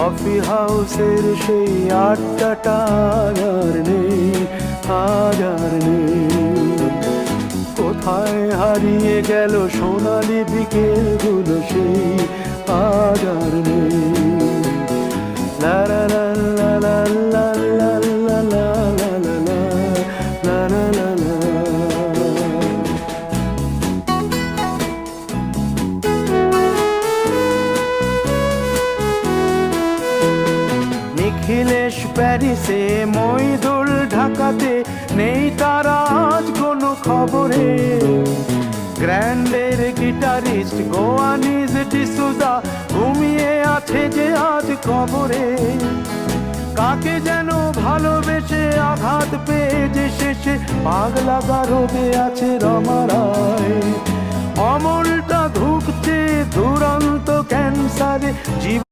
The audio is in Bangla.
কফি হাউসের সেই আড্ডাটা আর নেই, আজ আর নেই। কোথায় হারিয়ে গেল সোনালি বিকেলগুলো সেই আজ আর নেই। লা লা লা লা লা লা লা লা লা লা লা লা লা লা। নিখিলেশ প্যারিসে, মইদুল ঢাকাতে, নেই তারা আজ কোনো খবরে। গ্র্যান্ডের গিটারিস্ট গোয়ানিজ ডিসুজা ঘুমিয়ে আছে যে আজ কবরে। কাকে যেন ভালোবেসে আঘাত পেয়ে যে শেষে পাগলা গারদে আছে রমা রায়। অমলটা ধুঁকছে দুরন্ত ক্যান্সারে জীবন।